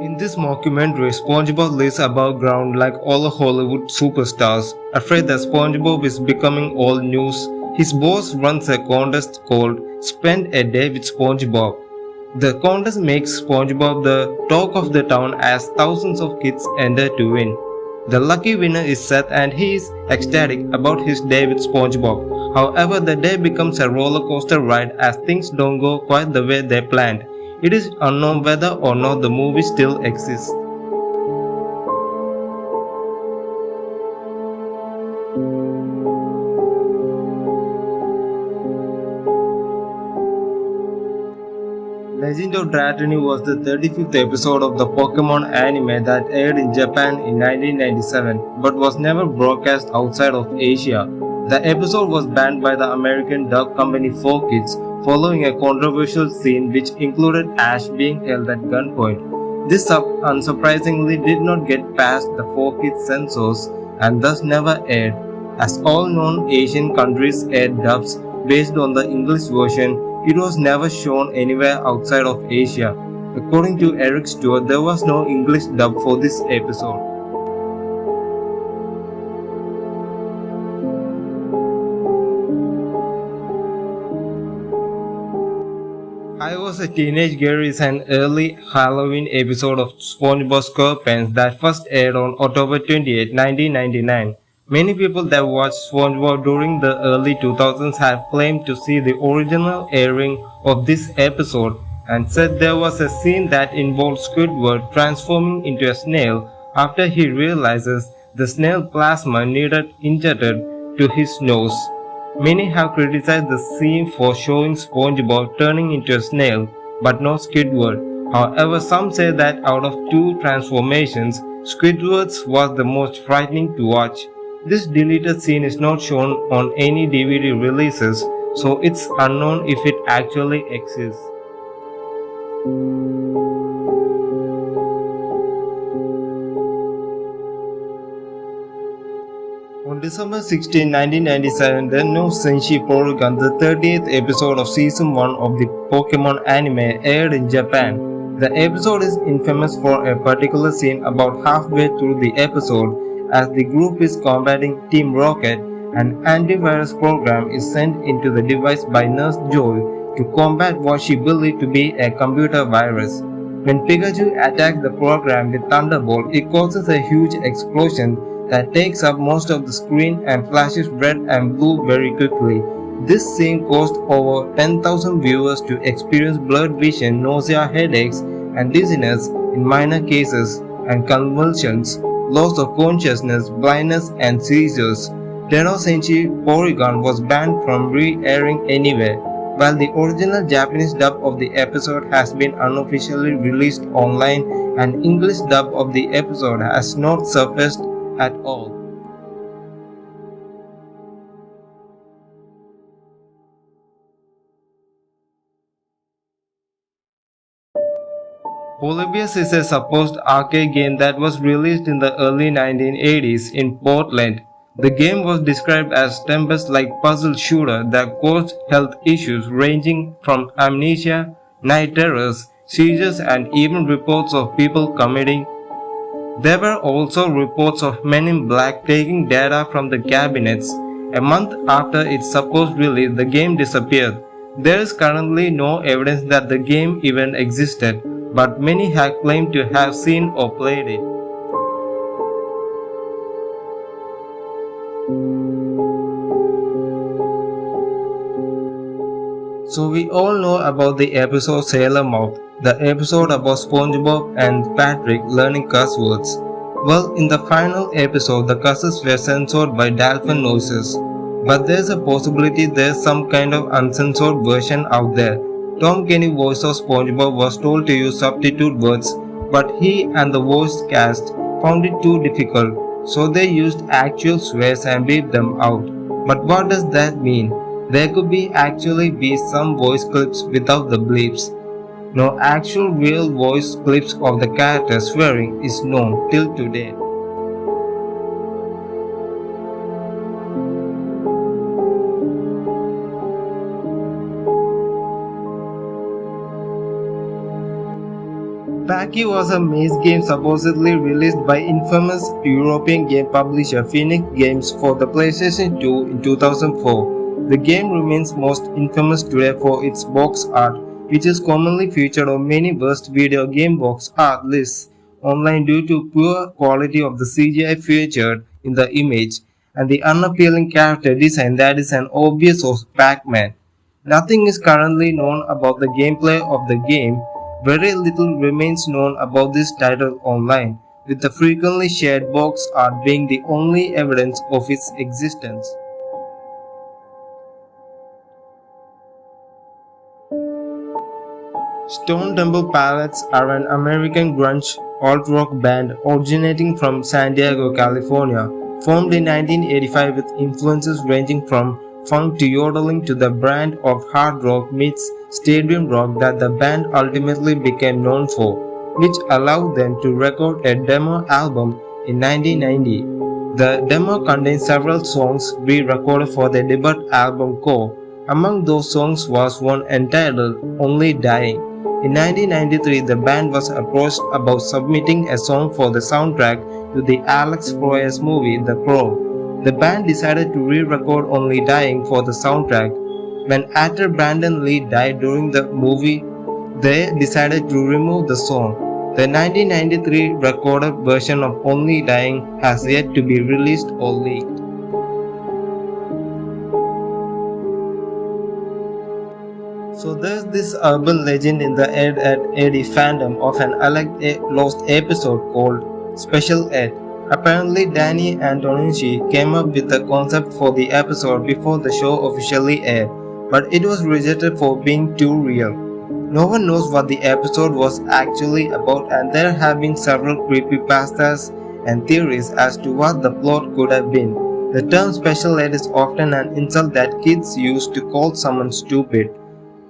In this mockumentary, SpongeBob lives above ground like all the Hollywood superstars. Afraid that SpongeBob is becoming old news, his boss runs a contest called Spend a Day with SpongeBob. The contest makes SpongeBob the talk of the town as thousands of kids enter to win. The lucky winner is Seth and he is ecstatic about his day with SpongeBob. However, the day becomes a roller coaster ride as things don't go quite the way they planned. It is unknown whether or not the movie still exists. Legend of Dratini was the 35th episode of the Pokemon anime that aired in Japan in 1997 but was never broadcast outside of Asia. The episode was banned by the American dub company 4Kids following a controversial scene which included Ash being held at gunpoint. This unsurprisingly did not get past the 4Kids censors and thus never aired. As all known Asian countries aired dubs based on the English version, it was never shown anywhere outside of Asia. According to Eric Stewart, there was no English dub for this episode. I Was a Teenage Girl is an early Halloween episode of SpongeBob SquarePants that first aired on October 28, 1999. Many people that watched SpongeBob during the early 2000s have claimed to see the original airing of this episode and said there was a scene that involved Squidward transforming into a snail after he realizes the snail plasma needed injected to his nose. Many have criticized the scene for showing SpongeBob turning into a snail, but not Squidward. However, some say that out of two transformations, Squidward's was the most frightening to watch. This deleted scene is not shown on any DVD releases, so it's unknown if it actually exists. On December 16, 1997, the No Senshi Porygon, the 30th episode of Season 1 of the Pokemon anime, aired in Japan. The episode is infamous for a particular scene about halfway through the episode. As the group is combating Team Rocket, an antivirus program is sent into the device by Nurse Joy to combat what she believed to be a computer virus. When Pikachu attacks the program with Thunderbolt, it causes a huge explosion that takes up most of the screen and flashes red and blue very quickly. This scene caused over 10,000 viewers to experience blurred vision, nausea, headaches, and dizziness in minor cases, and convulsions, loss of consciousness, blindness, and seizures. Tenno Senshi Porygon was banned from re-airing anywhere, while the original Japanese dub of the episode has been unofficially released online. An English dub of the episode has not surfaced at all. Polybius is a supposed arcade game that was released in the early 1980s in Portland. The game was described as Tempest-like puzzle shooter that caused health issues ranging from amnesia, night terrors, seizures, and even reports of people committing. There were also reports of Men in Black taking data from the cabinets. A month after its supposed release, the game disappeared. There is currently no evidence that the game even existed, but many have claimed to have seen or played it. So we all know about the episode Sailor Mouth, the episode about SpongeBob and Patrick learning cuss words. Well, in the final episode, the cusses were censored by dolphin noises. But there's a possibility there's some kind of uncensored version out there. Tom Kenny, voice of SpongeBob, was told to use substitute words, but he and the voice cast found it too difficult, so they used actual swears and beeped them out. But what does that mean? There could actually be some voice clips without the bleeps. No actual real voice clips of the character swearing is known till today. Packy was a maze game supposedly released by infamous European game publisher Phoenix Games for the PlayStation 2 in 2004. The game remains most infamous today for its box art, which is commonly featured on many worst video game box art lists online due to poor quality of the CGI featured in the image and the unappealing character design that is an obvious of Pac-Man. Nothing is currently known about the gameplay of the game. Very little remains known about this title online, with the frequently shared box art being the only evidence of its existence. Stone Temple Pilots are an American grunge alt-rock band originating from San Diego, California, formed in 1985 with influences ranging from funk to yodeling to the brand of hard rock meets stadium rock that the band ultimately became known for, which allowed them to record a demo album in 1990. The demo contains several songs re-recorded for their debut album Core. Among those songs was one entitled Only Dying. In 1993, the band was approached about submitting a song for the soundtrack to the Alex Proyas movie The Crow. The band decided to re-record Only Dying for the soundtrack. When actor Brandon Lee died during the movie, they decided to remove the song. The 1993 recorded version of Only Dying has yet to be released or leaked. So there's this urban legend in the Ed, Edd n Eddy fandom of an alleged lost episode called Special Ed. Apparently Danny Antonucci came up with the concept for the episode before the show officially aired, but it was rejected for being too real. No one knows what the episode was actually about, and there have been several creepypastas and theories as to what the plot could have been. The term special ed is often an insult that kids use to call someone stupid.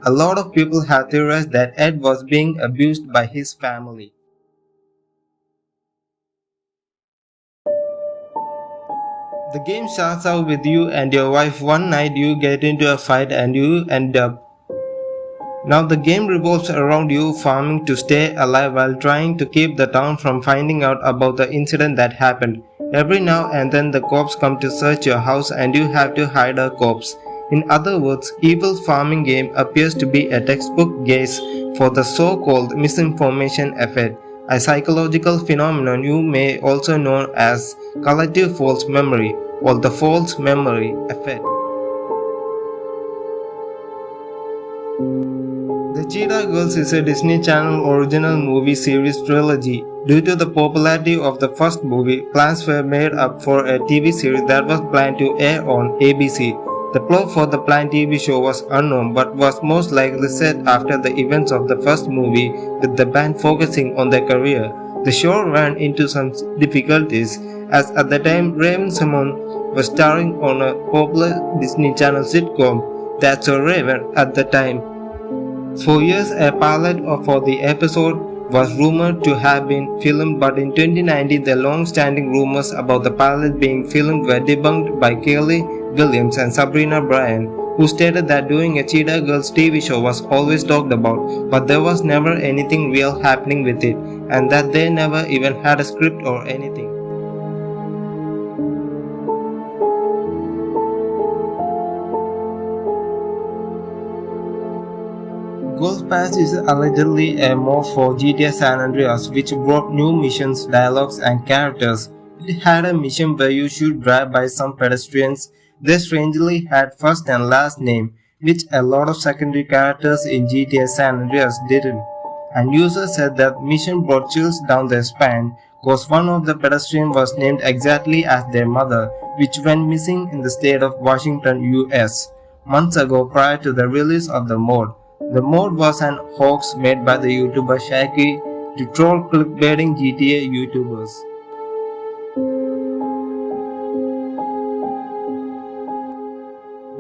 A lot of people have theorized that Ed was being abused by his family. The game starts out with you and your wife. One night you get into a fight and you end up. Now the game revolves around you farming to stay alive while trying to keep the town from finding out about the incident that happened. Every now and then the cops come to search your house and you have to hide a corpse. In other words, evil farming game appears to be a textbook case for the so-called misinformation effect, a psychological phenomenon you may also know as collective false memory or the false memory effect. The Cheetah Girls is a Disney Channel original movie series trilogy. Due to the popularity of the first movie, plans were made up for a TV series that was planned to air on ABC. The plot for the planned TV show was unknown but was most likely set after the events of the first movie, with the band focusing on their career. The show ran into some difficulties as at the time Raven-Symoné was starring on a popular Disney Channel sitcom That's So Raven at the time. For years a pilot for the episode was rumored to have been filmed, but in 2019 the long-standing rumors about the pilot being filmed were debunked by Kelly Williams and Sabrina Bryan, who stated that doing a Cheetah Girls TV show was always talked about, but there was never anything real happening with it, and that they never even had a script or anything. Golf Pass is allegedly a morph for GTA San Andreas, which brought new missions, dialogues, and characters. It had a mission where you should drive by some pedestrians. They strangely had first and last name, which a lot of secondary characters in GTA San Andreas didn't. And users said that mission brought chills down their spine cause one of the pedestrians was named exactly as their mother, which went missing in the state of Washington, US, months ago prior to the release of the mod. The mod was an hoax made by the YouTuber Shaki to troll clickbaiting GTA YouTubers.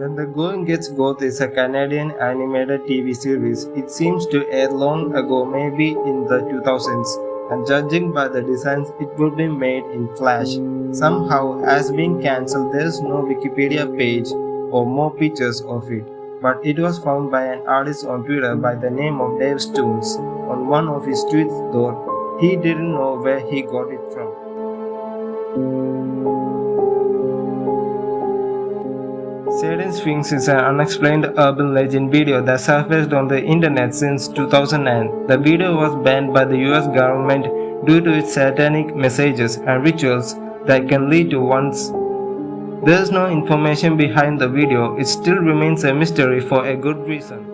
When the Going Gets Goth is a Canadian animated TV series. It seems to air long ago, maybe in the 2000s, and judging by the designs it would be made in Flash. Somehow, as being cancelled, there is no Wikipedia page or more pictures of it, but it was found by an artist on Twitter by the name of Dave Stoons. On one of his tweets though, he didn't know where he got it from. Satan Sphinx is an unexplained urban legend video that surfaced on the internet since 2009. The video was banned by the US government due to its satanic messages and rituals that can lead to one's. There is no information behind the video. It still remains a mystery for a good reason.